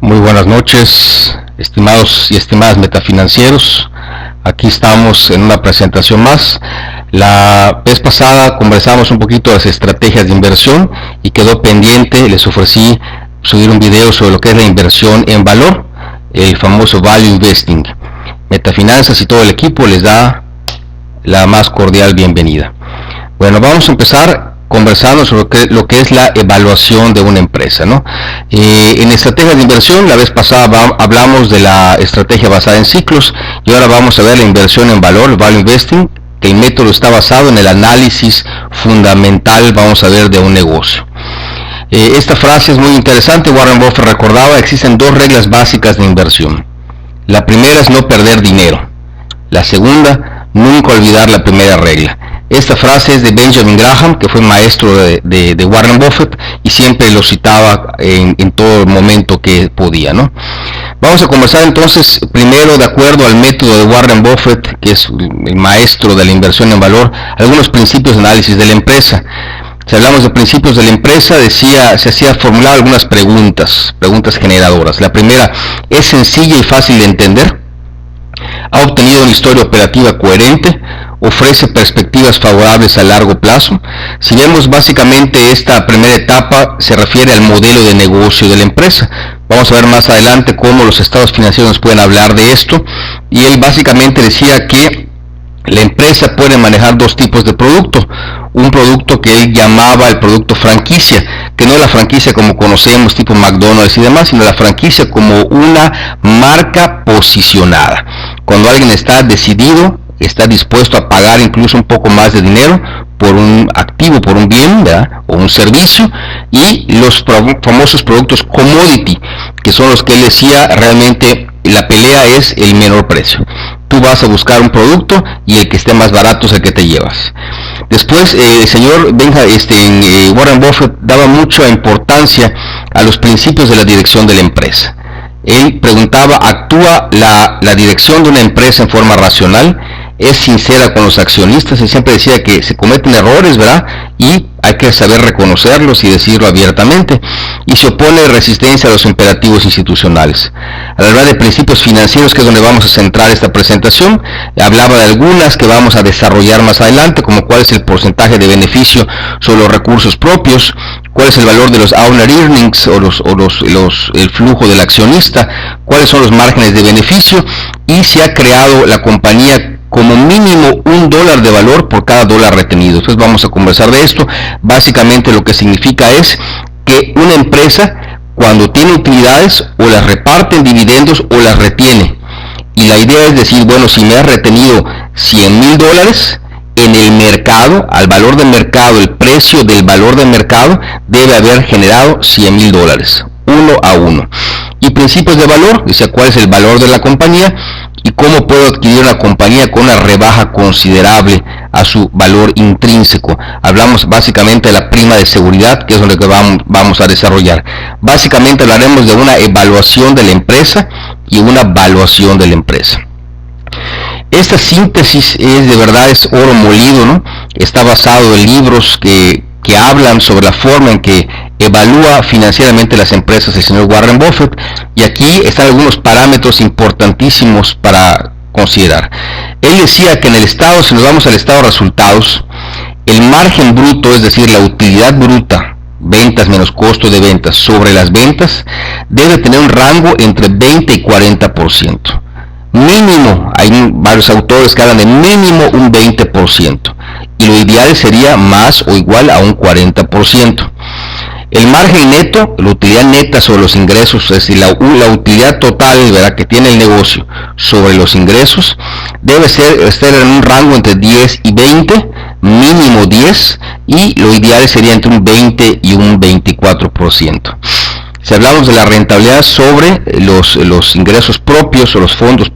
Muy buenas noches, estimados y estimadas metafinancieros. Aquí estamos en una presentación más. La vez pasada conversamos un poquito de las estrategias de inversión y quedó pendiente, les ofrecí subir un video sobre lo que es la inversión en valor, el famoso Value Investing. Metafinanzas y todo el equipo les da la más cordial bienvenida. Bueno, vamos a empezar conversando sobre lo que es la evaluación de una empresa, ¿no? En estrategias de inversión, la vez pasada hablamos de la estrategia basada en ciclos y ahora vamos a ver la inversión en valor, Value Investing, que el método está basado en el análisis fundamental, vamos a ver, de un negocio. Esta frase es muy interesante. Warren Buffett recordaba: existen dos reglas básicas de inversión. La primera es no perder dinero. La segunda, nunca olvidar la primera regla. Esta frase es de Benjamin Graham, que fue maestro de Warren Buffett y siempre lo citaba en todo momento que podía, ¿no? Vamos a conversar entonces primero, de acuerdo al método de Warren Buffett, que es el maestro de la inversión en valor, algunos principios de análisis de la empresa. Si hablamos de principios de la empresa, se hacía formular algunas preguntas generadoras. La primera: ¿es sencilla y fácil de entender? ¿Ha obtenido una historia operativa coherente? ¿Ofrece perspectivas favorables a largo plazo? Si vemos, básicamente esta primera etapa se refiere al modelo de negocio de la empresa. Vamos a ver más adelante cómo los estados financieros nos pueden hablar de esto. Y él básicamente decía que la empresa puede manejar dos tipos de producto. Un producto que él llamaba el producto franquicia, que no es la franquicia como conocemos, tipo McDonald's y demás, sino la franquicia como una marca posicionada. Cuando alguien está decidido, está dispuesto a pagar incluso un poco más de dinero por un activo, por un bien, ¿verdad?, o un servicio, y los famosos productos commodity, que son los que él decía realmente la pelea es el menor precio. Tú vas a buscar un producto y el que esté más barato es el que te llevas. Después, el señor Warren Buffett daba mucha importancia a los principios de la dirección de la empresa. Él preguntaba: ¿actúa la dirección de una empresa en forma racional? ¿Es sincera con los accionistas? Él siempre decía que se cometen errores, ¿verdad?, y hay que saber reconocerlos y decirlo abiertamente. Y se opone resistencia a los imperativos institucionales. Al hablar de principios financieros, que es donde vamos a centrar esta presentación, hablaba de algunas que vamos a desarrollar más adelante, como cuál es el porcentaje de beneficio sobre los recursos propios, cuál es el valor de los owner earnings el flujo del accionista, cuáles son los márgenes de beneficio, y se ha creado la compañía como mínimo $1 de valor por cada dólar retenido. Entonces vamos a conversar de esto. Básicamente lo que significa es que una empresa, cuando tiene utilidades, o las reparte en dividendos o las retiene. Y la idea es decir, bueno, si me has retenido $100,000, en el mercado, al valor del mercado, el precio del valor del mercado debe haber generado $100,000, 1 a 1. Y principios de valor, dice cuál es el valor de la compañía y cómo puedo adquirir una compañía con una rebaja considerable a su valor intrínseco. Hablamos básicamente de la prima de seguridad, que es lo que vamos a desarrollar. Básicamente hablaremos de una evaluación de la empresa y una valuación de la empresa. Esta síntesis es oro molido, ¿no? Está basado en libros que hablan sobre la forma en que evalúa financieramente las empresas el señor Warren Buffett, y aquí están algunos parámetros importantísimos para considerar. Él decía que si nos vamos al estado de resultados, el margen bruto, es decir, la utilidad bruta, ventas menos costo de ventas sobre las ventas, debe tener un rango entre 20 y 40%. Mínimo, hay varios autores que hablan de mínimo un 20%, y lo ideal sería más o igual a un 40%. El margen neto, la utilidad neta sobre los ingresos, es decir, la utilidad total, ¿verdad?, que tiene el negocio sobre los ingresos, debe estar en un rango entre 10 y 20, mínimo 10, y lo ideal sería entre un 20 y un 24%. Si hablamos de la rentabilidad sobre los ingresos propios, o los fondos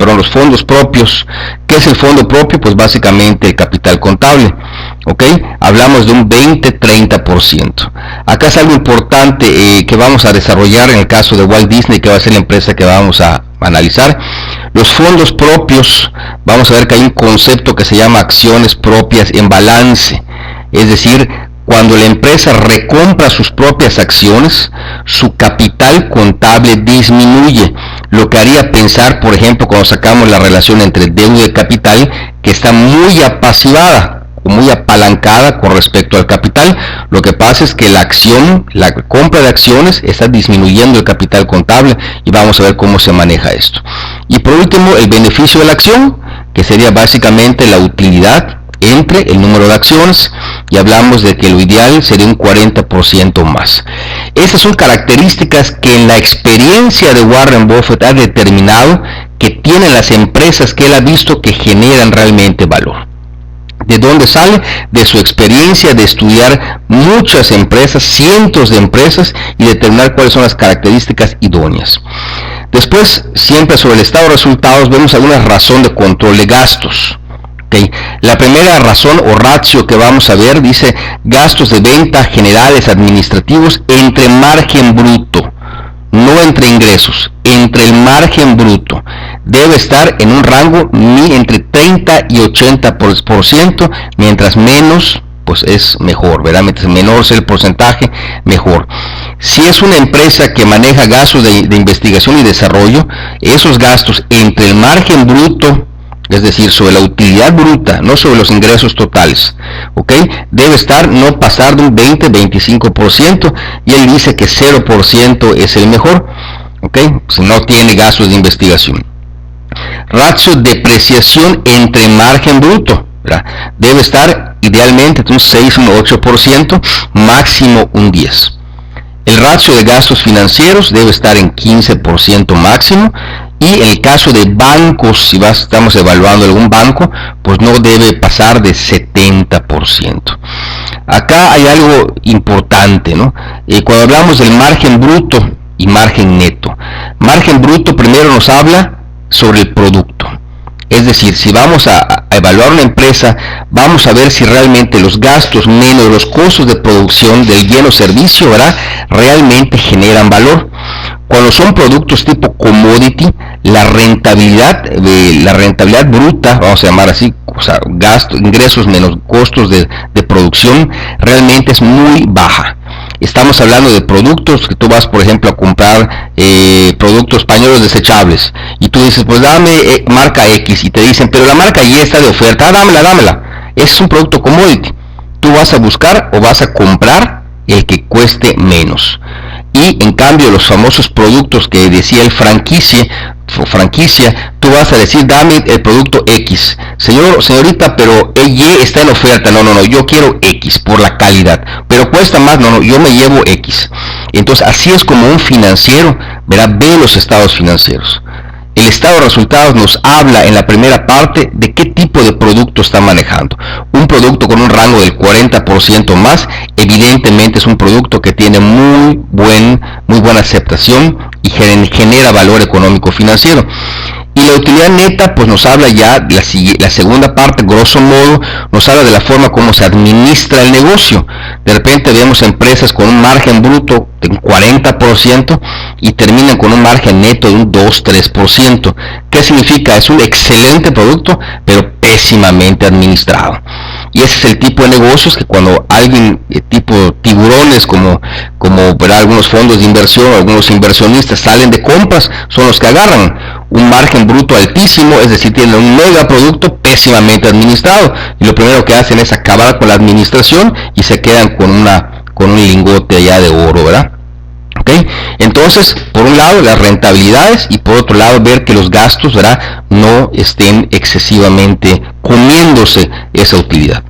propios, ¿qué es el fondo propio? Pues básicamente el capital contable. ¿Ok? Hablamos de un 20-30%. Acá es algo importante que vamos a desarrollar en el caso de Walt Disney, que va a ser la empresa que vamos a analizar. Los fondos propios, vamos a ver que hay un concepto que se llama acciones propias en balance. Es decir, cuando la empresa recompra sus propias acciones, su capital contable disminuye, lo que haría pensar, por ejemplo, cuando sacamos la relación entre deuda y capital, que está muy apacivada o muy apalancada con respecto al capital. Lo que pasa es que la compra de acciones está disminuyendo el capital contable, y vamos a ver cómo se maneja esto. Y por último, el beneficio de la acción, que sería básicamente la utilidad entre el número de acciones, y hablamos de que lo ideal sería un 40% más. Esas son características que en la experiencia de Warren Buffett ha determinado que tienen las empresas que él ha visto que generan realmente valor. ¿De dónde sale? De su experiencia de estudiar muchas empresas, cientos de empresas, y determinar cuáles son las características idóneas. Después, siempre sobre el estado de resultados, vemos alguna razón de control de gastos. ¿Okay? La primera razón o ratio que vamos a ver dice gastos de venta generales administrativos entre margen bruto, no entre ingresos, entre el margen bruto. Debe estar en un rango entre 30 y 80%, mientras menos, pues es mejor, ¿verdad? Mientras menor sea el porcentaje, mejor. Si es una empresa que maneja gastos de investigación y desarrollo, esos gastos entre el margen bruto, es decir, sobre la utilidad bruta, no sobre los ingresos totales, ¿ok? Debe estar, no pasar de un 20-25%, y él dice que 0% es el mejor, ¿ok? Si no tiene gastos de investigación. Ratio depreciación entre margen bruto, ¿verdad? Debe estar idealmente entre un 6 o un 8%, máximo un 10%. El ratio de gastos financieros debe estar en 15% máximo, y en el caso de bancos, si estamos evaluando algún banco, pues no debe pasar de 70%. Acá hay algo importante, ¿no? Cuando hablamos del margen bruto y margen neto, margen bruto primero nos habla sobre el producto. Es decir, si vamos a evaluar una empresa, vamos a ver si realmente los gastos menos los costos de producción del bien o servicio, ¿verdad?, realmente generan valor. Cuando son productos tipo commodity, la rentabilidad bruta, vamos a llamar así, o sea, ingresos menos costos de producción, realmente es muy baja. Estamos hablando de productos que tú vas, por ejemplo, a comprar productos pañuelos desechables, y tú dices, pues dame marca X, y te dicen, pero la marca Y está de oferta, dámela. Ese es un producto commodity. Tú vas a buscar o vas a comprar el que cueste menos. Y en cambio, los famosos productos que decía el franquicia, tú vas a decir, dame el producto X. Señorita, pero Y está en oferta. No, yo quiero X por la calidad, pero cuesta más. No, yo me llevo X. Entonces, así es como un financiero, verá, ve los estados financieros. El estado de resultados nos habla en la primera parte de qué tipo de producto está manejando. Un producto con un rango del 40% más, evidentemente es un producto que tiene muy buena aceptación y genera valor económico financiero. Y la utilidad neta, pues nos habla ya, la segunda parte, grosso modo, nos habla de la forma como se administra el negocio. De repente vemos empresas con un margen bruto de un 40% y terminan con un margen neto de un 2-3%. ¿Qué significa? Es un excelente producto, pero pésimamente administrado. Y ese es el tipo de negocios que cuando alguien, tipo tiburones, como ¿verdad?, algunos fondos de inversión, algunos inversionistas salen de compras, son los que agarran un margen bruto altísimo, es decir, tienen un mega producto pésimamente administrado, y lo primero que hacen es acabar con la administración y se quedan con un lingote allá de oro, ¿verdad? ¿Okay? Entonces, por un lado las rentabilidades, y por otro lado ver que los gastos, ¿verdad?, no estén excesivamente comiéndose esa utilidad.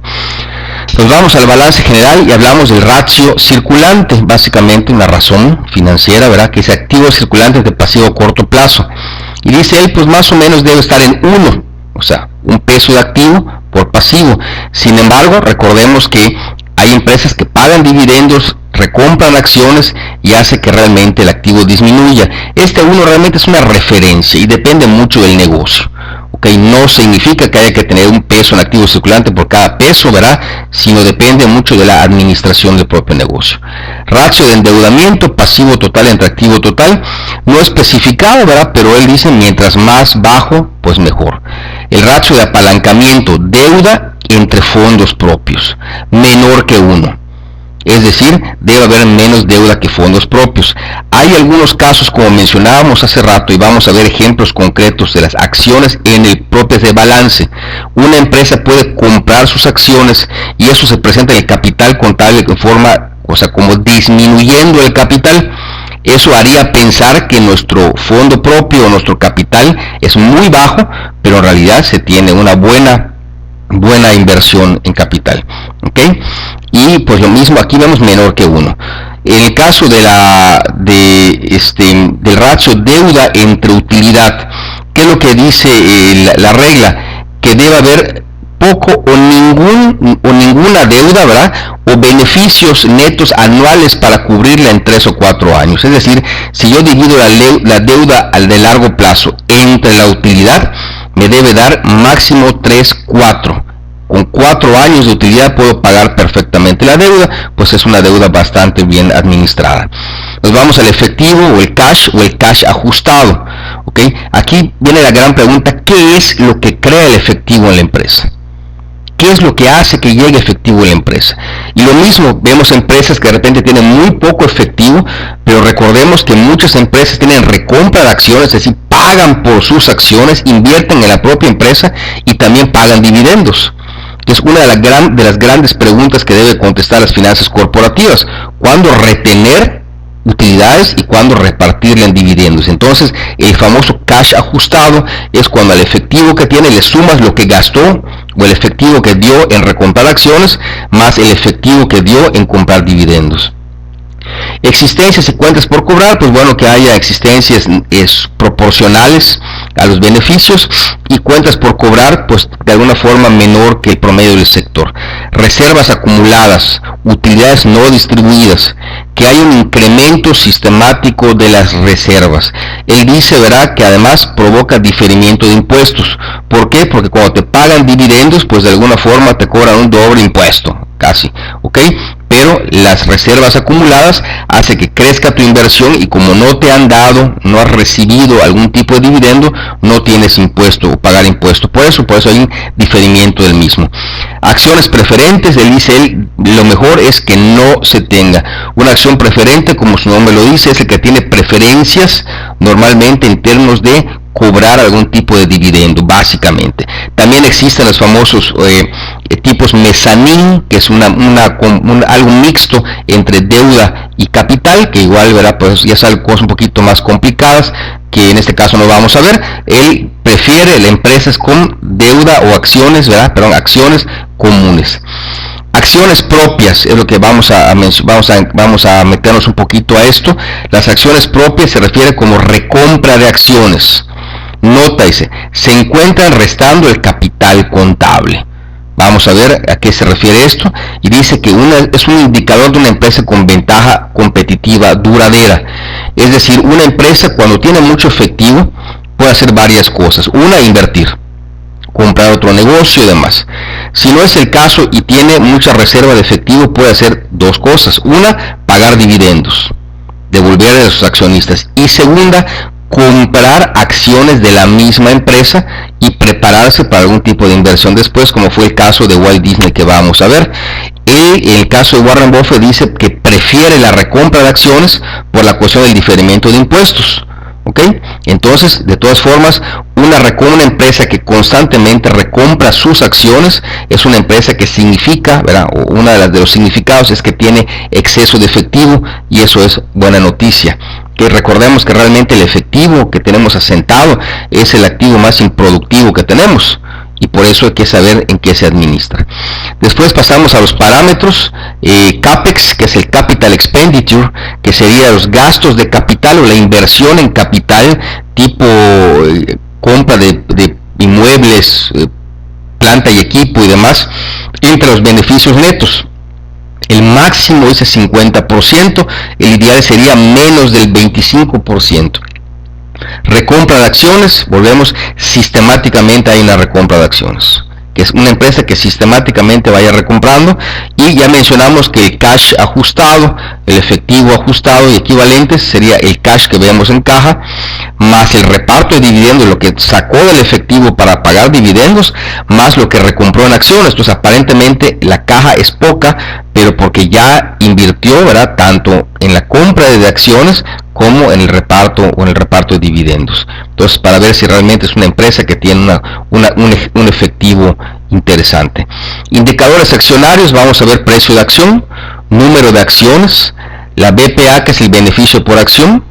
Nos vamos al balance general y hablamos del ratio circulante, básicamente una razón financiera, ¿verdad?, que es activos circulantes de pasivo a corto plazo. Y dice él, pues más o menos debe estar en 1, o sea, un peso de activo por pasivo. Sin embargo, recordemos que hay empresas que pagan dividendos, recompran acciones y hace que realmente el activo disminuya. Este 1 realmente es una referencia y depende mucho del negocio. ¿Okay? No significa que haya que tener un peso en activo circulante por cada peso, ¿verdad?, sino depende mucho de la administración del propio negocio. Ratio de endeudamiento, pasivo total entre activo total, no especificado, ¿verdad?, pero él dice mientras más bajo, pues mejor. El ratio de apalancamiento, deuda entre fondos propios, menor que 1. Es decir, debe haber menos deuda que fondos propios. Hay algunos casos, como mencionábamos hace rato, y vamos a ver ejemplos concretos de las acciones en el propio de balance. Una empresa puede comprar sus acciones y eso se presenta en el capital contable de forma, como disminuyendo el capital. Eso haría pensar que nuestro fondo propio o nuestro capital es muy bajo, pero en realidad se tiene una buena inversión en capital, ¿ok? Y pues lo mismo, aquí vemos menor que 1. En el caso del ratio deuda entre utilidad, ¿qué es lo que dice la regla? Que debe haber poco o ninguna deuda, ¿verdad? O beneficios netos anuales para cubrirla en 3 o 4 años. Es decir, si yo divido la deuda de largo plazo entre la utilidad, me debe dar máximo 3, 4. Con 4 años de utilidad puedo pagar perfectamente la deuda, pues es una deuda bastante bien administrada. Nos vamos al efectivo o el cash ajustado. ¿Okay? Aquí viene la gran pregunta: ¿qué es lo que crea el efectivo en la empresa? ¿Qué es lo que hace que llegue efectivo en la empresa? Y lo mismo, vemos empresas que de repente tienen muy poco efectivo, pero recordemos que muchas empresas tienen recompra de acciones, es decir, pagan por sus acciones, invierten en la propia empresa y también pagan dividendos. Es una de las grandes preguntas que debe contestar las finanzas corporativas: ¿cuándo retener utilidades y cuándo repartirla en dividendos? Entonces, el famoso cash ajustado es cuando al efectivo que tiene le sumas lo que gastó o el efectivo que dio en recomprar acciones más el efectivo que dio en comprar dividendos. Existencias y cuentas por cobrar, pues bueno, que haya existencias proporcionales a los beneficios y cuentas por cobrar, pues de alguna forma menor que el promedio del sector. Reservas acumuladas, utilidades no distribuidas, que hay un incremento sistemático de las reservas. Él dice, verá, que además provoca diferimiento de impuestos. ¿Por qué? Porque cuando te pagan dividendos, pues de alguna forma te cobran un doble impuesto, casi, ¿ok? Pero las reservas acumuladas hace que crezca tu inversión y como no te han dado, no has recibido algún tipo de dividendo, no tienes impuesto o pagar impuesto. Por eso hay un diferimiento del mismo. Acciones preferentes, él dice, lo mejor es que no se tenga. Una acción preferente, como su nombre lo dice, es el que tiene preferencias normalmente en términos de cobrar algún tipo de dividendo, básicamente. También existen los famosos tipos mezanín, que es algo mixto entre deuda y capital, que igual, ¿verdad? Pues ya son cosas un poquito más complicadas, que en este caso no vamos a ver. Él prefiere las empresas con deuda o acciones, ¿verdad? Perdón, acciones comunes. Acciones propias es lo que vamos a meternos un poquito a esto. Las acciones propias se refiere como recompra de acciones. Nota, dice, se encuentran restando el capital contable. Vamos a ver a qué se refiere esto. Y dice que es un indicador de una empresa con ventaja competitiva duradera. Es decir, una empresa cuando tiene mucho efectivo puede hacer varias cosas. Una, invertir, comprar otro negocio y demás. Si no es el caso y tiene mucha reserva de efectivo, puede hacer dos cosas. Una, pagar dividendos, devolverle a sus accionistas. Y segunda, comprar acciones de la misma empresa y prepararse para algún tipo de inversión después, como fue el caso de Walt Disney que vamos a ver. En el caso de Warren Buffett dice que prefiere la recompra de acciones por la cuestión del diferimiento de impuestos. ¿Ok? Entonces, de todas formas, una empresa que constantemente recompra sus acciones es una empresa que significa, ¿verdad? Uno de los significados es que tiene exceso de efectivo y eso es buena noticia. Que recordemos que realmente el efectivo que tenemos asentado es el activo más improductivo que tenemos y por eso hay que saber en qué se administra. Después pasamos a los parámetros. CAPEX, que es el Capital Expenditure, que sería los gastos de capital o la inversión en capital, tipo compra de inmuebles, planta y equipo y demás, entre los beneficios netos. El máximo es el 50%, el ideal sería menos del 25%. Recompra de acciones, volvemos, sistemáticamente hay una recompra de acciones, que es una empresa que sistemáticamente vaya recomprando. Y ya mencionamos que el cash ajustado, el efectivo ajustado y equivalentes sería el cash que vemos en caja, más el reparto de dividendos, lo que sacó del efectivo para pagar dividendos, más lo que recompró en acciones. Entonces aparentemente la caja es poca, pero porque ya invirtió, ¿verdad?, tanto en la compra de acciones como en el reparto o en el reparto de dividendos. Entonces, para ver si realmente es una empresa que tiene un efectivo interesante. Indicadores accionarios, vamos a ver precio de acción, número de acciones, la BPA, que es el beneficio por acción,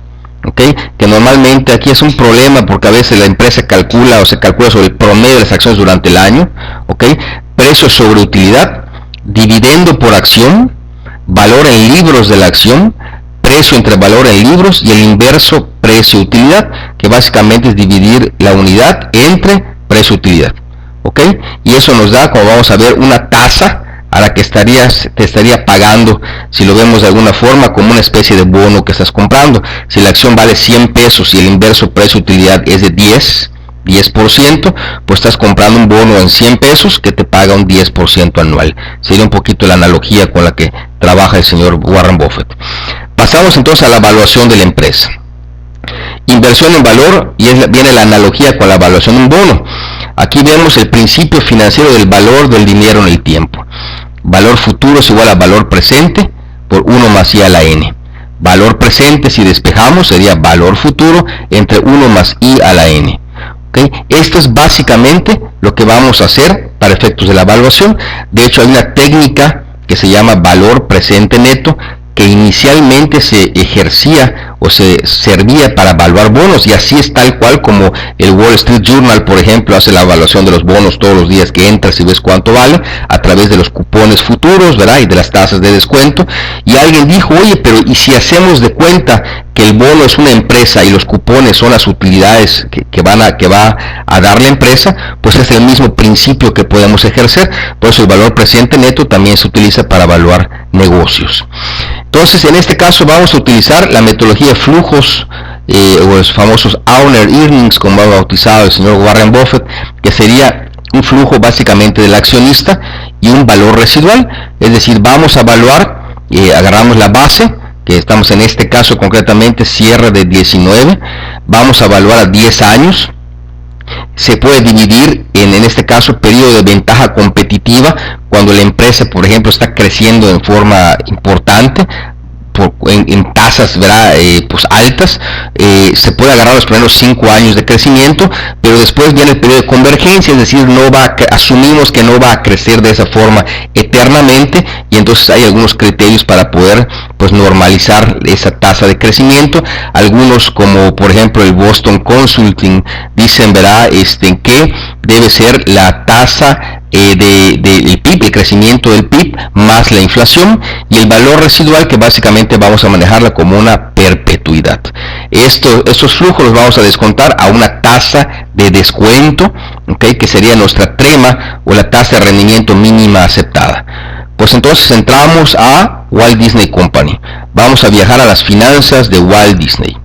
¿okay?, que normalmente aquí es un problema porque a veces la empresa calcula o se calcula sobre el promedio de las acciones durante el año, ¿okay?, precio sobre utilidad, dividendo por acción, valor en libros de la acción, precio entre valor en libros y el inverso precio-utilidad, que básicamente es dividir la unidad entre precio-utilidad. ¿Ok? Y eso nos da, como vamos a ver, una tasa a la que te estaría pagando, si lo vemos de alguna forma, como una especie de bono que estás comprando. Si la acción vale 100 pesos y el inverso precio-utilidad es de 10%, pues estás comprando un bono en 100 pesos que te paga un 10% anual. Sería un poquito la analogía con la que trabaja el señor Warren Buffett. Pasamos entonces a la evaluación de la empresa. Inversión en valor, y viene la analogía con la evaluación de un bono. Aquí vemos el principio financiero del valor del dinero en el tiempo. Valor futuro es igual a valor presente por 1 más I a la N. Valor presente, si despejamos, sería valor futuro entre 1 más I a la N. ¿Okay? Esto es básicamente lo que vamos a hacer para efectos de la evaluación. De hecho, hay una técnica que se llama valor presente neto, que inicialmente se ejercía o se servía para evaluar bonos, y así es tal cual como el Wall Street Journal, por ejemplo, hace la evaluación de los bonos todos los días que entras y ves cuánto vale a través de los cupones futuros, ¿verdad?, y de las tasas de descuento. Y alguien dijo, oye, pero ¿y si hacemos de cuenta que el bono es una empresa y los cupones son las utilidades que va a dar la empresa? Pues es el mismo principio que podemos ejercer. Por eso el valor presente neto también se utiliza para evaluar negocios. Entonces, en este caso vamos a utilizar la metodología de flujos, o los famosos owner earnings, como ha bautizado el señor Warren Buffett, que sería un flujo básicamente del accionista y un valor residual. Es decir, vamos a evaluar, agarramos la base, que estamos en este caso concretamente cierre de 19, vamos a evaluar a 10 años. Se puede dividir en este caso periodo de ventaja competitiva, cuando la empresa, por ejemplo, está creciendo en forma importante en tasas, ¿verdad?, pues altas. Se puede agarrar los primeros 5 años de crecimiento, pero después viene el periodo de convergencia, es decir, asumimos que no va a crecer de esa forma eternamente, y entonces hay algunos criterios para poder, pues, normalizar esa tasa de crecimiento. Algunos, como por ejemplo el Boston Consulting, dicen, ¿verdad?, que debe ser la tasa del PIB, el crecimiento del PIB más la inflación, y el valor residual, que básicamente vamos a manejarla como una perpetuidad. Estos flujos los vamos a descontar a una tasa de descuento, ¿okay?, que sería nuestra trema o la tasa de rendimiento mínima aceptada. Pues entonces entramos a Walt Disney Company. Vamos a viajar a las finanzas de Walt Disney.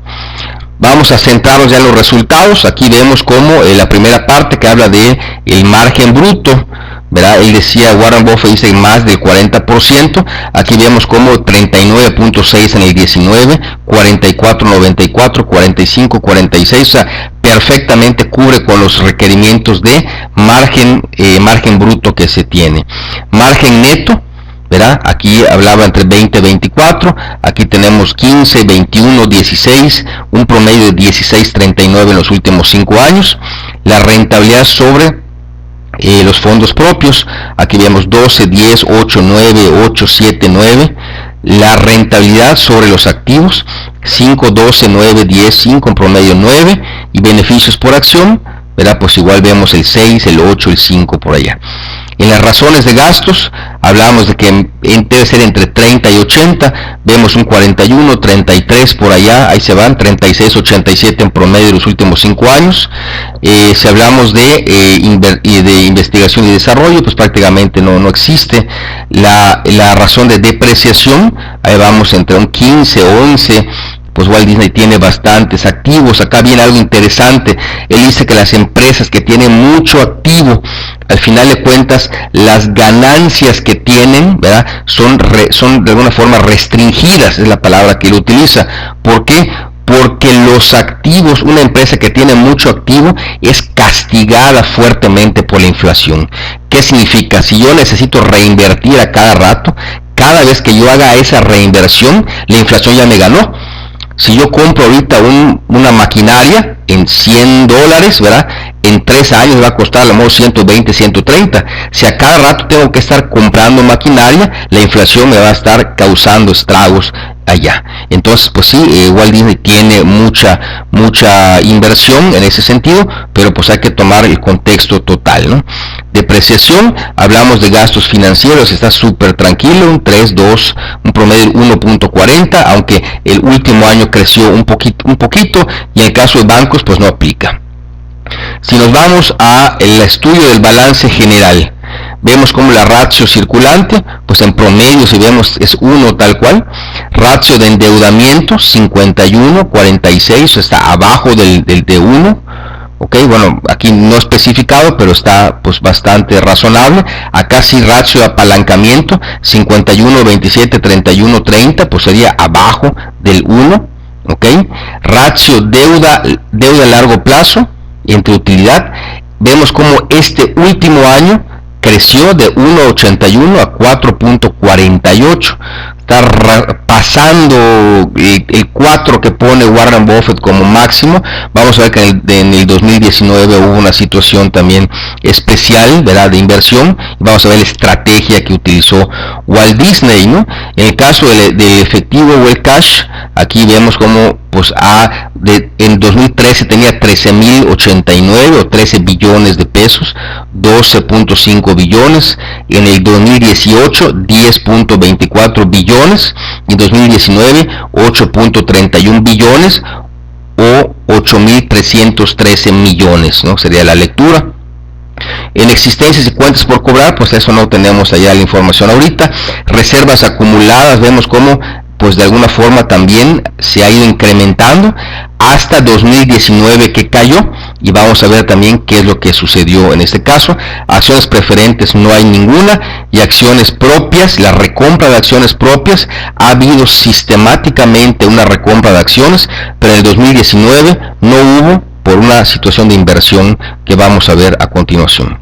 Vamos a centrarnos ya en los resultados. Aquí vemos como la primera parte que habla de el margen bruto, ¿verdad? Él decía, Warren Buffett dice más del 40%. Aquí vemos como 39.6 en el 19, 44.94, 45.46, o sea, perfectamente cubre con los requerimientos de margen bruto que se tiene. Margen neto, ¿verdad? Aquí hablaba entre 20 y 24, aquí tenemos 15, 21, 16, un promedio de 16.39 en los últimos 5 años. La rentabilidad sobre los fondos propios, aquí vemos 12, 10, 8, 9, 8, 7, 9. La rentabilidad sobre los activos, 5, 12, 9, 10, 5, en promedio 9. Y beneficios por acción, ¿verdad? Pues igual vemos el 6, el 8, el 5 por allá. En las razones de gastos, hablamos de que debe ser entre 30 y 80, vemos un 41, 33 por allá, ahí se van, 36, 87 en promedio de los últimos 5 años. Si hablamos de investigación y desarrollo, pues prácticamente no existe. La razón de depreciación, ahí vamos entre un 15, 11, pues Walt Disney tiene bastantes activos. Acá viene algo interesante. Él dice que las empresas que tienen mucho activo, al final de cuentas, las ganancias que tienen, ¿verdad?, son de alguna forma restringidas, es la palabra que él utiliza. ¿Por qué? Porque los activos, una empresa que tiene mucho activo, es castigada fuertemente por la inflación. ¿Qué significa? Si yo necesito reinvertir a cada rato, cada vez que yo haga esa reinversión, la inflación ya me ganó. Si yo compro ahorita una maquinaria en $100, ¿verdad? En 3 años va a costar a lo mejor 120, 130. Si a cada rato tengo que estar comprando maquinaria, la inflación me va a estar causando estragos allá. Entonces, pues sí, Walt Disney tiene mucha inversión en ese sentido, pero pues hay que tomar el contexto total, ¿no? Depreciación, hablamos de gastos financieros, está súper tranquilo, un 3.2, un promedio 1.40, aunque el último año creció un poquito, y en el caso de bancos, pues no aplica. Si nos vamos a el estudio del balance general, vemos como la ratio circulante, pues en promedio, si vemos, es 1 tal cual. Ratio de endeudamiento, 51.46, está abajo del de 1. Ok, bueno, aquí no especificado, pero está pues bastante razonable. Acá sí, ratio de apalancamiento, 51.27.31.30, pues sería abajo del 1. Ok, ratio deuda a largo plazo entre utilidad, vemos como este último año creció de 1.81 a 4.48, está pasando el 4 que pone Warren Buffett como máximo. Vamos a ver que en el 2019 hubo una situación también especial, ¿verdad?, de inversión. Vamos a ver la estrategia que utilizó Walt Disney, ¿no? En el caso del efectivo o el cash, aquí vemos como pues en 2013 tenía 13.089 o 13 billones de pesos, 12.5 billones, en el 2018 10.24 billones, y en 2019 8.31 billones o 8.313 millones, ¿no? Sería la lectura. En existencias y cuentas por cobrar, pues eso no tenemos allá la información ahorita. Reservas acumuladas, vemos cómo pues de alguna forma también se ha ido incrementando hasta 2019 que cayó, y vamos a ver también qué es lo que sucedió en este caso. Acciones preferentes no hay ninguna, y acciones propias, la recompra de acciones propias, ha habido sistemáticamente una recompra de acciones, pero en el 2019 no hubo por una situación de inversión que vamos a ver a continuación.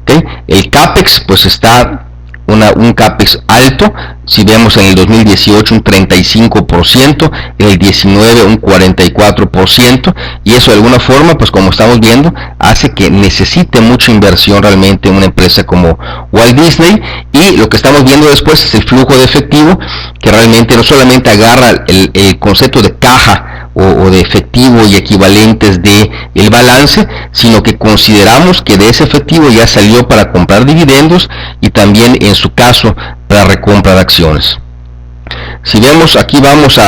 ¿Okay? El CAPEX pues está un CAPEX alto. Si vemos en el 2018 un 35%, en el 19 un 44%, y eso de alguna forma, pues como estamos viendo, hace que necesite mucha inversión realmente una empresa como Walt Disney. Y lo que estamos viendo después es el flujo de efectivo, que realmente no solamente agarra el concepto de caja o de efectivo y equivalentes de el balance, sino que consideramos que de ese efectivo ya salió para comprar dividendos, y también en su caso para recompra de acciones. Si vemos aquí,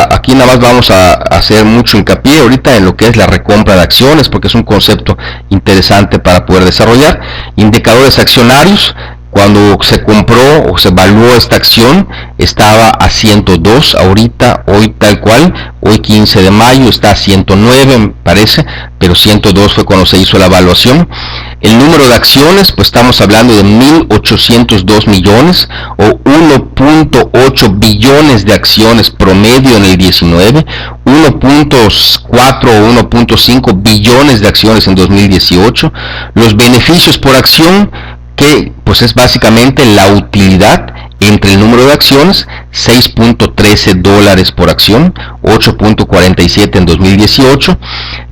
aquí nada más vamos a hacer mucho hincapié ahorita en lo que es la recompra de acciones, porque es un concepto interesante para poder desarrollar. Indicadores accionarios. Cuando se compró o se evaluó esta acción, estaba a 102, ahorita, hoy tal cual, hoy 15 de mayo, está a 109 me parece, pero 102 fue cuando se hizo la evaluación. El número de acciones, pues estamos hablando de 1.802 millones o 1.8 billones de acciones promedio en el 19, 1.4 o 1.5 billones de acciones en 2018. Los beneficios por acción, que pues es básicamente la utilidad entre el número de acciones, $6.13 por acción, 8.47 en 2018.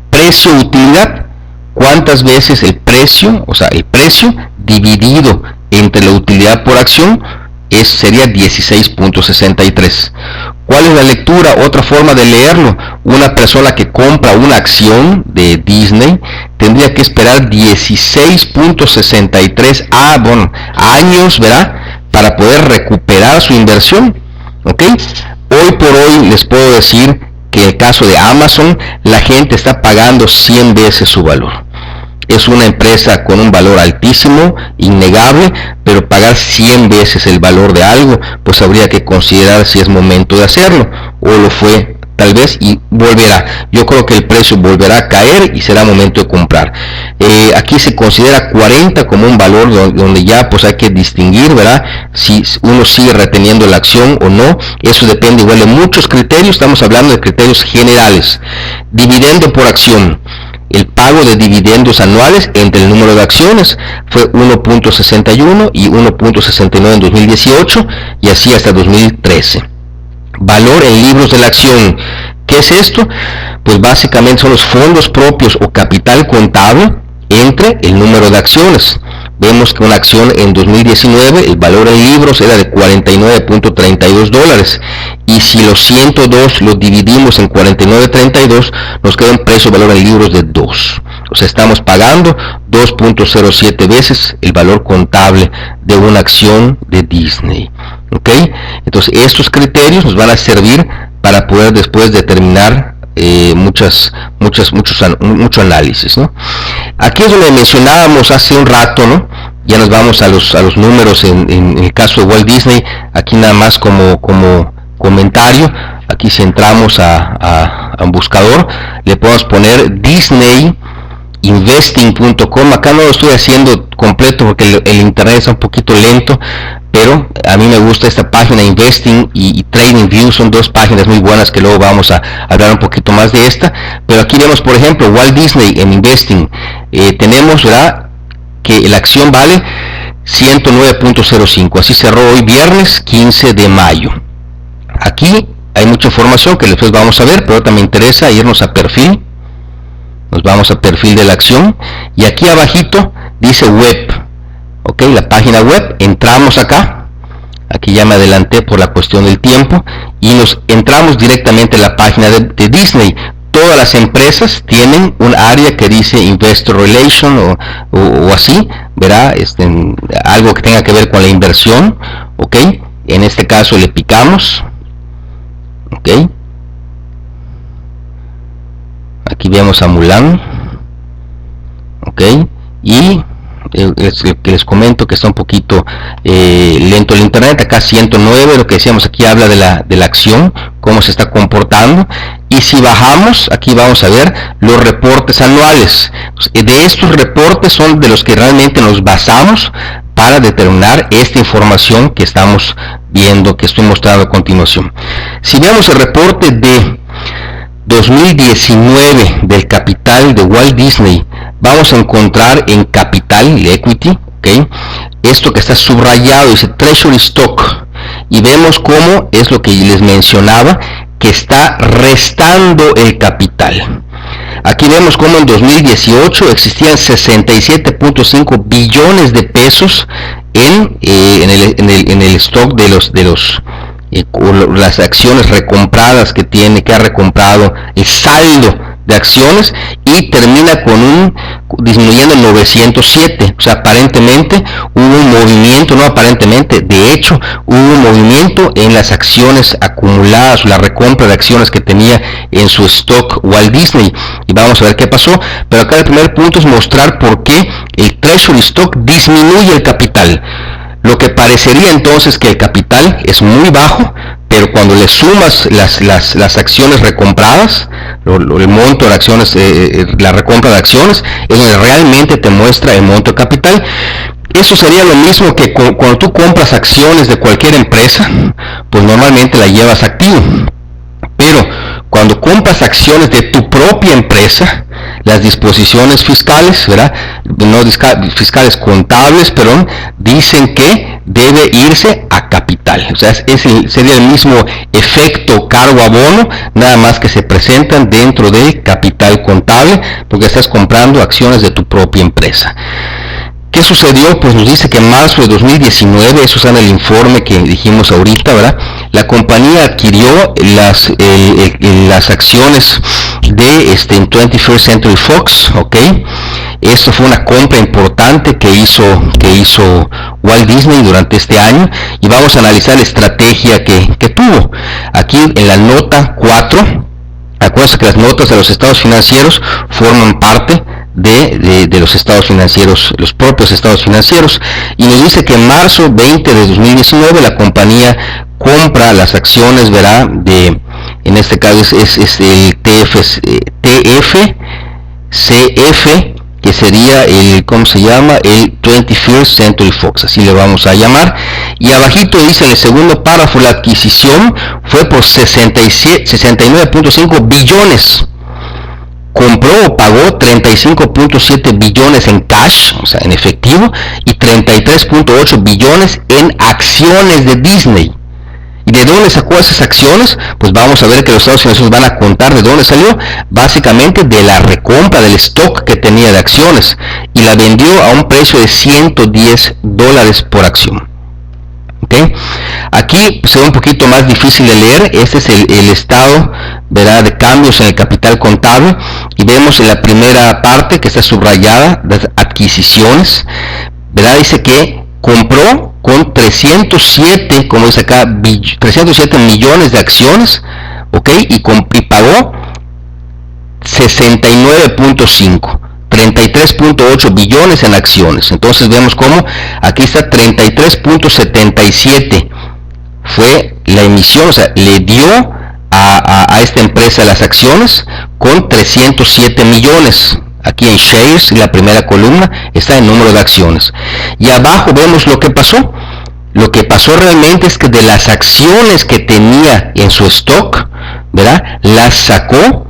Precio utilidad, cuántas veces el precio, o sea el precio dividido entre la utilidad por acción, sería 16.63. ¿Cuál es la lectura? Otra forma de leerlo: una persona que compra una acción de Disney tendría que esperar 16.63 años, ¿verdad?, para poder recuperar su inversión. ¿Ok? Hoy por hoy les puedo decir que en el caso de Amazon, la gente está pagando 100 veces su valor. Es una empresa con un valor altísimo, innegable, pero pagar 100 veces el valor de algo, pues habría que considerar si es momento de hacerlo, o lo fue tal vez y volverá. Yo creo que el precio volverá a caer y será momento de comprar. Aquí se considera 40 como un valor donde ya pues hay que distinguir, ¿verdad?, si uno sigue reteniendo la acción o no. Eso depende igual de muchos criterios, estamos hablando de criterios generales. Dividendo por acción. el pago de dividendos anuales entre el número de acciones fue 1.61 y 1.69 en 2018 y así hasta 2013. Valor en libros de la acción. ¿Qué es esto? Pues básicamente son los fondos propios o capital contable entre el número de acciones. Vemos que una acción en 2019, el valor en libros era de $49.32, y si los 102 los dividimos en 49.32, nos queda un precio valor en libros de 2. O sea, estamos pagando 2.07 veces el valor contable de una acción de Disney. ¿Ok? Entonces, estos criterios nos van a servir para poder después determinar mucho análisis, ¿no? Aquí es donde mencionábamos hace un rato, ¿no? Ya nos vamos a los números en el caso de Walt Disney. Aquí nada más como comentario, aquí si entramos a un buscador, le podemos poner disneyinvesting.com. Acá no lo estoy haciendo completo porque el internet está un poquito lento, pero a mí me gusta esta página. Investing y Trading View son dos páginas muy buenas que luego vamos a hablar un poquito más de esta. Pero aquí vemos, por ejemplo, Walt Disney en Investing. Tenemos, ¿verdad?, que la acción vale 109.05. Así cerró hoy viernes 15 de mayo. Aquí hay mucha información que después vamos a ver, pero también me interesa irnos a perfil. Nos vamos a perfil de la acción y aquí abajito dice web. Ok, la página web. Entramos acá. Aquí ya me adelanté por la cuestión del tiempo y nos entramos directamente a la página de Disney. Todas las empresas tienen un área que dice Investor Relation o así, ¿verdad? Algo que tenga que ver con la inversión. Ok, en este caso le picamos. Ok, aquí vemos a Mulan. Ok, y que les comento que está un poquito lento el internet. Acá 109, lo que decíamos aquí habla de la acción, cómo se está comportando. Y si bajamos, aquí vamos a ver los reportes anuales. De estos reportes son de los que realmente nos basamos para determinar esta información que estamos viendo, que estoy mostrando a continuación. Si vemos el reporte de 2019 del capital de Walt Disney, vamos a encontrar en capital, el equity, ¿okay?, esto que está subrayado, dice Treasury Stock, y vemos cómo es lo que les mencionaba, que está restando el capital. Aquí vemos cómo en 2018 existían 67.5 billones de pesos en el stock de las acciones recompradas que ha recomprado, el saldo de acciones, y termina disminuyendo en 907. O sea, aparentemente hubo un movimiento, no aparentemente, de hecho hubo un movimiento en las acciones acumuladas, la recompra de acciones que tenía en su stock Walt Disney, y vamos a ver qué pasó. Pero acá el primer punto es mostrar por qué el Treasury Stock disminuye el capital. Lo que parecería entonces que el capital es muy bajo, pero cuando le sumas las acciones recompradas, el monto de acciones, la recompra de acciones, es donde realmente te muestra el monto de capital. Eso sería lo mismo que cuando tú compras acciones de cualquier empresa, pues normalmente la llevas activo. Pero cuando compras acciones de tu propia empresa, las disposiciones fiscales, ¿verdad?, no fiscales, contables, perdón, dicen que debe irse a capital. O sea, sería el mismo efecto cargo-abono, nada más que se presentan dentro del capital contable, porque estás comprando acciones de tu propia empresa. ¿Qué sucedió? Pues nos dice que en marzo de 2019, eso está en el informe que dijimos ahorita, ¿verdad?, la compañía adquirió las acciones de 21st Century Fox, ¿ok? Esto fue una compra importante que hizo Walt Disney durante este año, y vamos a analizar la estrategia que tuvo. Aquí en la nota 4, acuérdense que las notas de los estados financieros forman parte de los estados financieros, los propios estados financieros, y nos dice que en marzo 20 de 2019 la compañía compra las acciones, ¿verdad?, en este caso es el TFCF, que sería el 21st Century Fox, así le vamos a llamar. Y abajito dice en el segundo párrafo, la adquisición fue por 69.5 billones. compró o pagó 35.7 billones en cash, o sea, en efectivo, y 33.8 billones en acciones de Disney. ¿Y de dónde sacó esas acciones? Pues vamos a ver que los Estados Unidos van a contar de dónde salió. Básicamente de la recompra del stock que tenía de acciones, y la vendió a un precio de $110 por acción. ¿Okay? Aquí se ve un poquito más difícil de leer. Este es el estado, ¿verdad?, de cambios en el capital contable, y vemos en la primera parte que está subrayada las adquisiciones, ¿verdad? Dice que compró con 307, como dice acá, 307 millones de acciones, ¿ok? Y pagó 69.5, 33.8 billones en acciones. Entonces vemos cómo aquí está 33.77 fue la emisión, o sea, le dio a esta empresa las acciones con 307 millones. Aquí en shares, la primera columna, está el número de acciones. Y abajo vemos lo que pasó. Lo que pasó realmente es que de las acciones que tenía en su stock, ¿verdad?, las sacó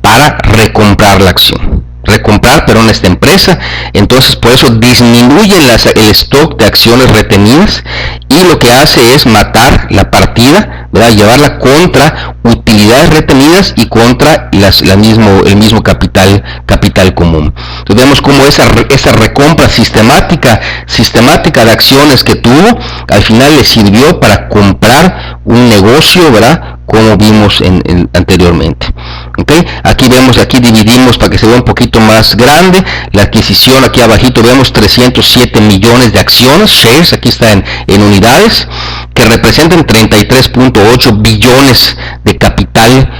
para recomprar la acción. Recomprar, pero en esta empresa. Entonces por eso disminuye el stock de acciones retenidas, y lo que hace es matar la partida, ¿verdad?, llevarla contra utilidades retenidas y contra el mismo capital común. Entonces vemos cómo esa recompra sistemática de acciones que tuvo, al final le sirvió para comprar un negocio, ¿verdad?, como vimos anteriormente. ¿Okay? Aquí dividimos para que se vea un poquito más grande la adquisición. Aquí abajito vemos 307 millones de acciones, shares, aquí está en unidades, que representan 33.8 billones de capital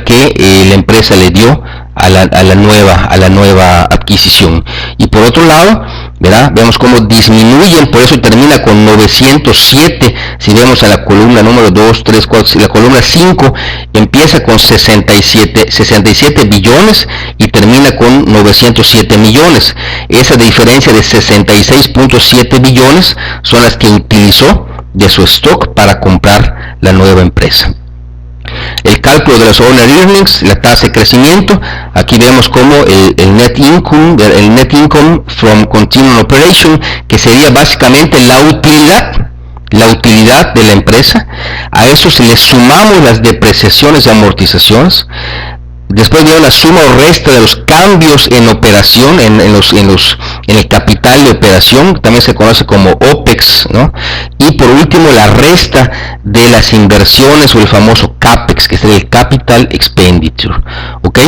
que la empresa le dio a la nueva adquisición. Y por otro lado, ¿verdad?, vemos cómo disminuyen, por eso termina con 907. Si vemos a la columna número 2, 3, 4, la columna 5 empieza con 67 billones y termina con 907 millones. Esa diferencia de 66.7 billones son las que utilizó de su stock para comprar la nueva empresa. El cálculo de los owner earnings, la tasa de crecimiento, aquí vemos como el net income from continuing operation, que sería básicamente la utilidad de la empresa. A eso si le sumamos las depreciaciones y amortizaciones, después viene la suma o resta de los cambios en operación, en el capital de operación, también se conoce como OPEX, ¿no? Y por último la resta de las inversiones, o el famoso CAPEX, que es el Capital Expenditure. ¿Ok?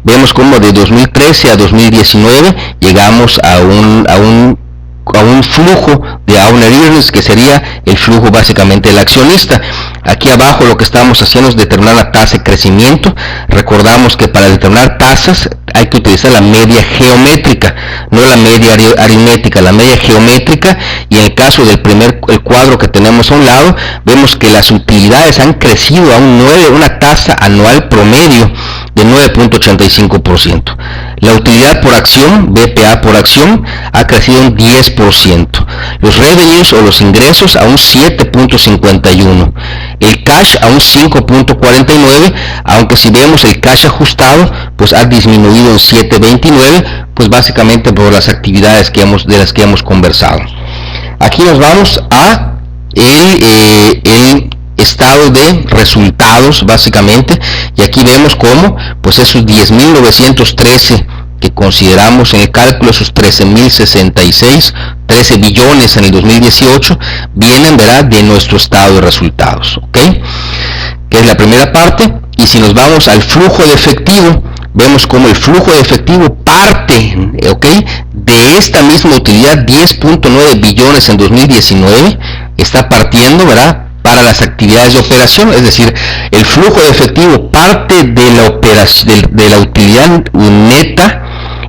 Vemos como de 2013 a 2019 llegamos a un flujo de owner earnings, que sería el flujo básicamente del accionista. Aquí abajo lo que estamos haciendo es determinar la tasa de crecimiento. Recordamos que para determinar tasas hay que utilizar la media geométrica, no la media aritmética, la media geométrica. Y en el caso del el cuadro que tenemos a un lado, vemos que las utilidades han crecido a una tasa anual promedio de 9.85%. La utilidad por acción, BPA por acción, ha crecido un 10%. Los revenues o los ingresos a un 7.51%. El cash a un 5.49%, aunque si vemos el cash ajustado, pues ha disminuido en 7.29%, pues básicamente por las actividades de las que hemos conversado. Aquí nos vamos a el estado de resultados básicamente, y aquí vemos cómo pues esos 10.913 que consideramos en el cálculo, esos 13.066, 13 billones en el 2018, vienen, ¿verdad?, de nuestro estado de resultados, ¿ok? Que es la primera parte. Y si nos vamos al flujo de efectivo, vemos como el flujo de efectivo parte, ¿ok?, de esta misma utilidad, 10.9 billones en 2019, está partiendo, ¿verdad?, para las actividades de operación. Es decir, el flujo de efectivo parte de la utilidad neta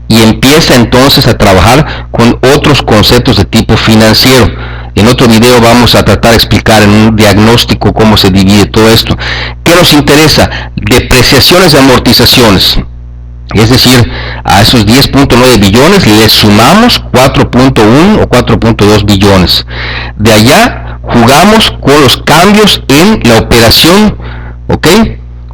y empieza entonces a trabajar con otros conceptos de tipo financiero. En otro video vamos a tratar de explicar en un diagnóstico cómo se divide todo esto. ¿Qué nos interesa? Depreciaciones y amortizaciones. Es decir, a esos 10.9 billones le sumamos 4.1 o 4.2 billones. De allá jugamos con los cambios en la operación, ¿ok?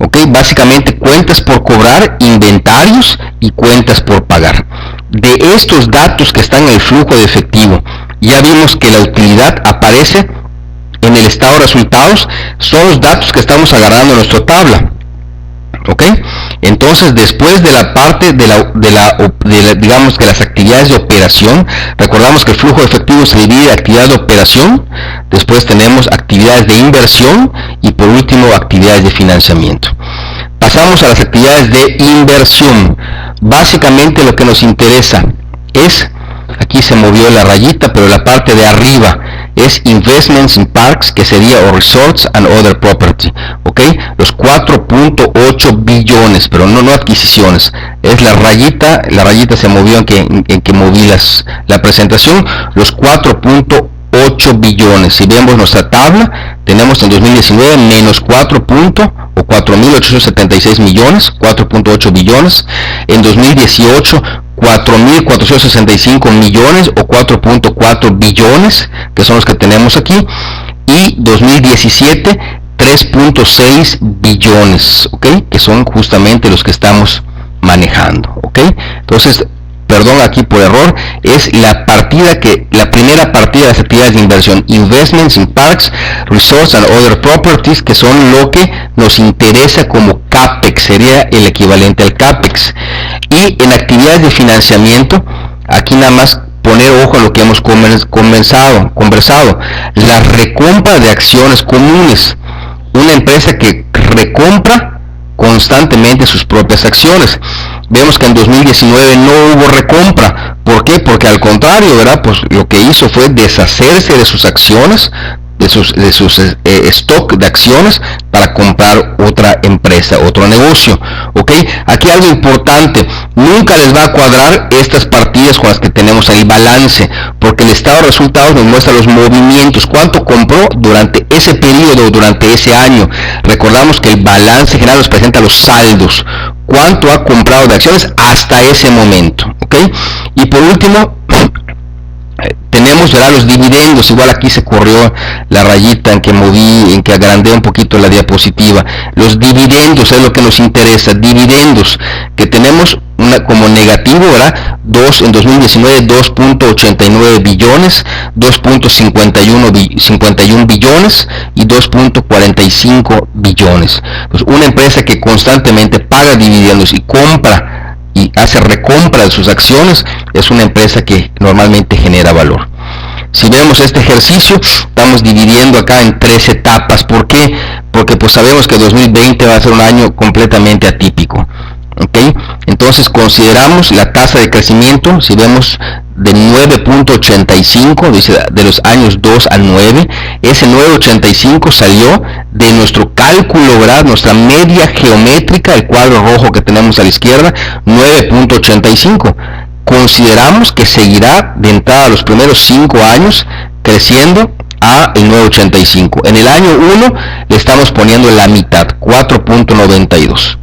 ¿ok? Básicamente cuentas por cobrar, inventarios y cuentas por pagar. De estos datos que están en el flujo de efectivo, ya vimos que la utilidad aparece en el estado de resultados, son los datos que estamos agarrando en nuestra tabla, ¿ok? Entonces, después de la parte digamos que las actividades de operación, recordamos que el flujo de efectivo se divide en actividades de operación, después tenemos actividades de inversión y por último actividades de financiamiento. Pasamos a las actividades de inversión. Básicamente lo que nos interesa es, aquí se movió la rayita, pero la parte de arriba es Investments in Parks, que sería o Resorts and Other Property, ¿ok? Los 4.8 billones, pero no adquisiciones, es la rayita se movió en que moví la presentación, los 4.8 billones. Si vemos nuestra tabla, tenemos en 2019 menos 4.876 millones, 4.8 billones, en 2018 4.465 millones o 4.4 billones, que son los que tenemos aquí, y 2017 3.6 billones, ¿ok? Que son justamente los que estamos manejando, ¿ok? Entonces, perdón aquí por error, es la primera partida de las actividades de inversión, Investments in Parks, Resorts and Other Properties, que son lo que nos interesa como CAPEX, sería el equivalente al CAPEX. Y en actividades de financiamiento, aquí nada más poner ojo a lo que hemos conversado, la recompra de acciones comunes, una empresa que recompra constantemente sus propias acciones. Vemos que en 2019 no hubo recompra. ¿Por qué? Porque al contrario, ¿verdad? Pues lo que hizo fue deshacerse de sus acciones, de sus stock de acciones para comprar otra empresa, otro negocio, ¿ok? Aquí algo importante, nunca les va a cuadrar estas partidas con las que tenemos el balance, porque el estado de resultados nos muestra los movimientos, cuánto compró durante ese periodo, durante ese año. Recordamos que el balance general nos presenta los saldos, cuánto ha comprado de acciones hasta ese momento, ¿ok? Y por último, tenemos, ¿verdad?, los dividendos. Igual aquí se corrió la rayita en que moví, en que agrandé un poquito la diapositiva. Los dividendos es lo que nos interesa, dividendos que tenemos como negativo, ¿verdad? En 2019 2.89 billones, 2.51 billones y 2.45 billones. Pues una empresa que constantemente paga dividendos y compra y hace recompra de sus acciones, es una empresa que normalmente genera valor. Si vemos este ejercicio, estamos dividiendo acá en 3 etapas. ¿Por qué? Porque pues sabemos que 2020 va a ser un año completamente atípico, ¿ok? Entonces consideramos la tasa de crecimiento, si vemos de 9.85, dice de los años 2 a 9, ese 9.85 salió de nuestro cálculo, ¿verdad? Nuestra media geométrica, el cuadro rojo que tenemos a la izquierda, 9.85. Consideramos que seguirá de entrada los primeros 5 años creciendo a el 9.85. En el año 1 le estamos poniendo la mitad, 4.92.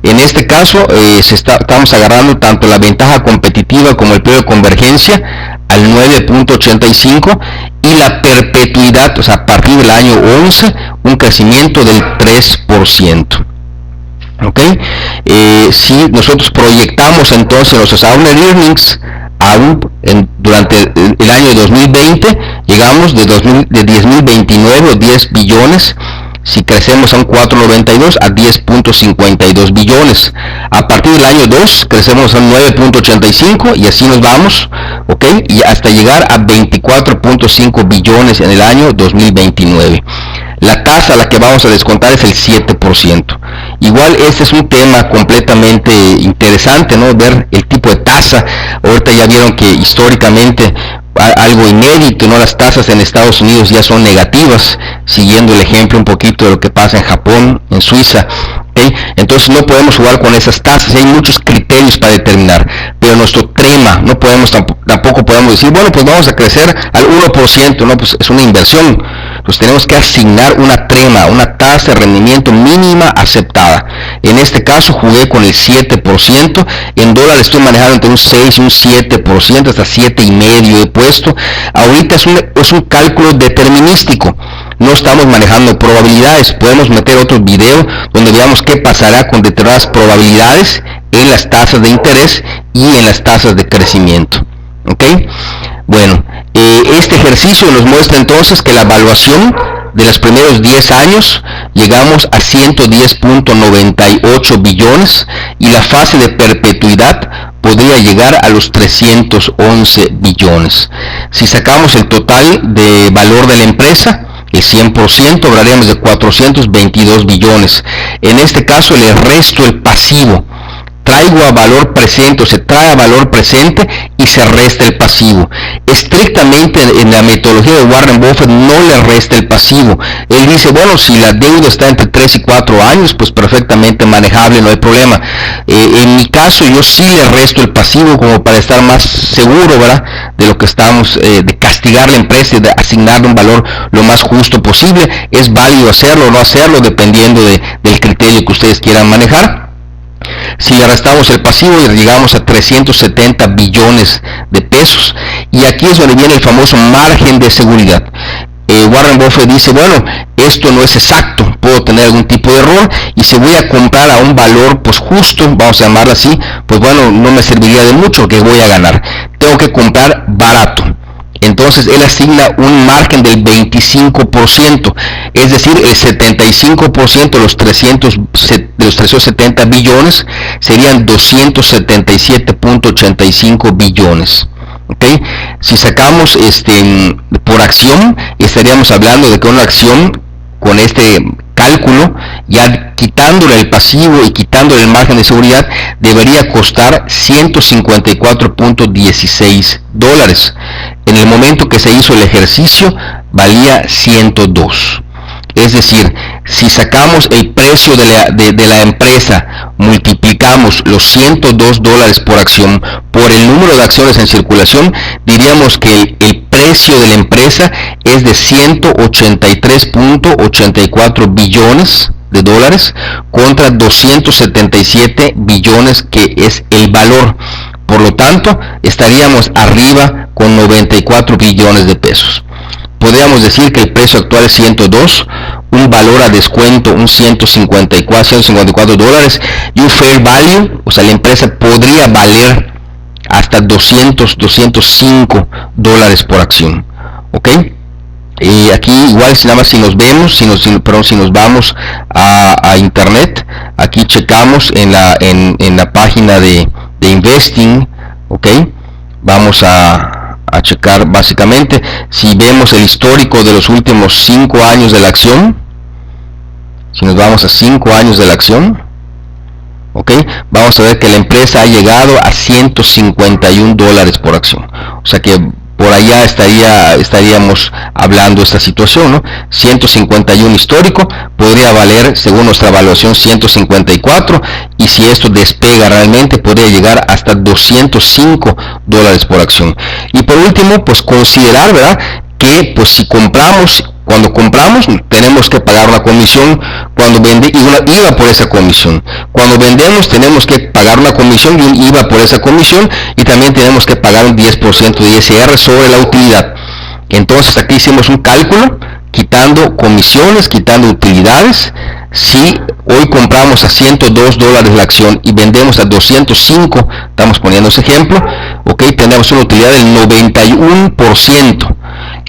En este caso estamos agarrando tanto la ventaja competitiva como el periodo de convergencia al 9.85 y la perpetuidad, o sea, a partir del año 11, un crecimiento del 3%. ¿Ok? Si nosotros proyectamos entonces nuestros owner earnings durante el año 2020, llegamos de 10.029 o 10 billones, si crecemos a un 4.92 a 10.52 billones. A partir del año 2 crecemos a 9.85 y así nos vamos, ¿ok? Y hasta llegar a 24.5 billones en el año 2029. La tasa a la que vamos a descontar es el 7%. Igual este es un tema completamente interesante, ¿no? Ver el tipo de tasa. Ahorita ya vieron que históricamente algo inédito, ¿no? Las tasas en Estados Unidos ya son negativas, siguiendo el ejemplo un poquito de lo que pasa en Japón, en Suiza, ¿okay? Entonces no podemos jugar con esas tasas, hay muchos criterios para determinar, pero nuestro trema, no podemos tampoco podemos decir, bueno, pues vamos a crecer al 1%, no, pues es una inversión. Pues tenemos que asignar una trema, una tasa de rendimiento mínima aceptada. En este caso jugué con el 7%, en dólares estoy manejando entre un 6 y un 7%, hasta 7,5% he puesto. Ahorita es un cálculo determinístico. no estamos manejando probabilidades. Podemos meter otro video donde veamos qué pasará con determinadas probabilidades en las tasas de interés y en las tasas de crecimiento. ¿Ok? Bueno, este ejercicio nos muestra entonces que la evaluación de los primeros 10 años llegamos a 110.98 billones y la fase de perpetuidad podría llegar a los 311 billones. Si sacamos el total de valor de la empresa, el 100%, hablaríamos de 422 billones. En este caso le resto el pasivo. Traigo a valor presente, o se trae a valor presente y se resta el pasivo. Estrictamente en la metodología de Warren Buffett no le resta el pasivo. Él dice, bueno, si la deuda está entre 3 y 4 años, pues perfectamente manejable, no hay problema. En mi caso yo sí le resto el pasivo como para estar más seguro, ¿verdad?, de lo que estamos, de castigar la empresa y de asignarle un valor lo más justo posible. Es válido hacerlo o no hacerlo dependiendo del criterio que ustedes quieran manejar. Si le restamos el pasivo y llegamos a 370 billones de pesos, y aquí es donde viene el famoso margen de seguridad. Warren Buffett dice, bueno, esto no es exacto, puedo tener algún tipo de error, y si voy a comprar a un valor pues justo, vamos a llamarlo así, pues bueno, no me serviría de mucho que voy a ganar, tengo que comprar barato. Entonces él asigna un margen del 25%, es decir, el 75% de los 370 billones serían 277.85 billones. ¿Okay? Si sacamos por acción, estaríamos hablando de que una acción con este cálculo, ya quitándole el pasivo y quitándole el margen de seguridad, debería costar 154.16 dólares. En el momento que se hizo el ejercicio, valía 102. Es decir, si sacamos el precio de la empresa, multiplicamos los 102 dólares por acción por el número de acciones en circulación, diríamos que el precio de la empresa es de 183.84 billones de dólares contra 277 billones que es el valor. Por lo tanto, estaríamos arriba con 94 billones de pesos. Podríamos decir que el precio actual es 102, un valor a descuento, un 154 dólares, y un fair value, o sea, la empresa podría valer hasta 205 dólares por acción. ¿Ok? Y aquí igual, si nos vamos a internet, aquí checamos en la página de Investing, ¿ok? Vamos a checar básicamente, si vemos el histórico de los últimos 5 años de la acción, si nos vamos a 5 años de la acción, ¿ok? Vamos a ver que la empresa ha llegado a 151 dólares por acción, o sea que por allá estaríamos hablando de esta situación, ¿no? 151 histórico, podría valer, según nuestra evaluación, 154, y si esto despega realmente, podría llegar hasta 205 dólares por acción. Y por último, pues considerar, ¿verdad?, que pues si cuando compramos tenemos que pagar una comisión, cuando vende y una IVA por esa comisión. Cuando vendemos tenemos que pagar una comisión y un IVA por esa comisión, y también tenemos que pagar un 10% de ISR sobre la utilidad. Entonces aquí hicimos un cálculo quitando comisiones, quitando utilidades. Si hoy compramos a 102 dólares la acción y vendemos a 205, estamos poniendo ese ejemplo, ok, tenemos una utilidad del 91%.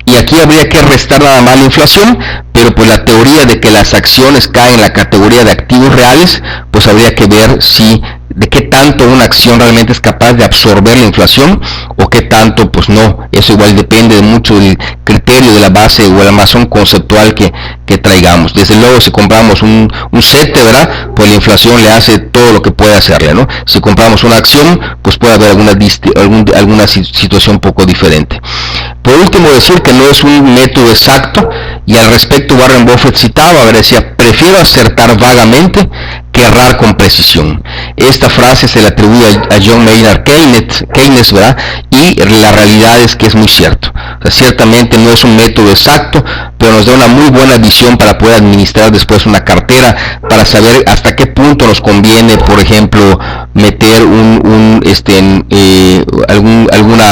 Y aquí habría que restar nada más la inflación, pero pues la teoría de que las acciones caen en la categoría de activos reales, pues habría que ver de qué tanto una acción realmente es capaz de absorber la inflación o qué tanto pues no. Eso igual depende mucho del criterio de la base o el armazón conceptual que traigamos. Desde luego, si compramos un CETE, ¿verdad?, pues la inflación le hace todo lo que puede hacerle, ¿no? Si compramos una acción, pues puede haber alguna situación un poco diferente. Por último, decir que no es un método exacto, y al respecto Warren Buffett citaba, decía, prefiero acertar vagamente que errar con precisión. Esta frase se le atribuye a John Maynard Keynes, ¿verdad? Y la realidad es que es muy cierto. O sea, ciertamente no es un método exacto, pero nos da una muy buena visión para poder administrar después una cartera, para saber hasta qué punto nos conviene, por ejemplo, meter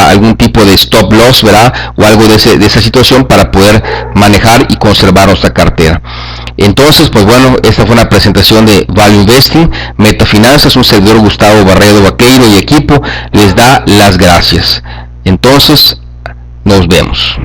algún tipo de stop loss, ¿verdad? O algo de esa situación para poder manejar y conservar nuestra cartera. Entonces, pues bueno, esta fue una presentación de Value Investing. Metafinanzas, un servidor Gustavo Barredo Vaqueiro y equipo les da las gracias. Entonces, nos vemos.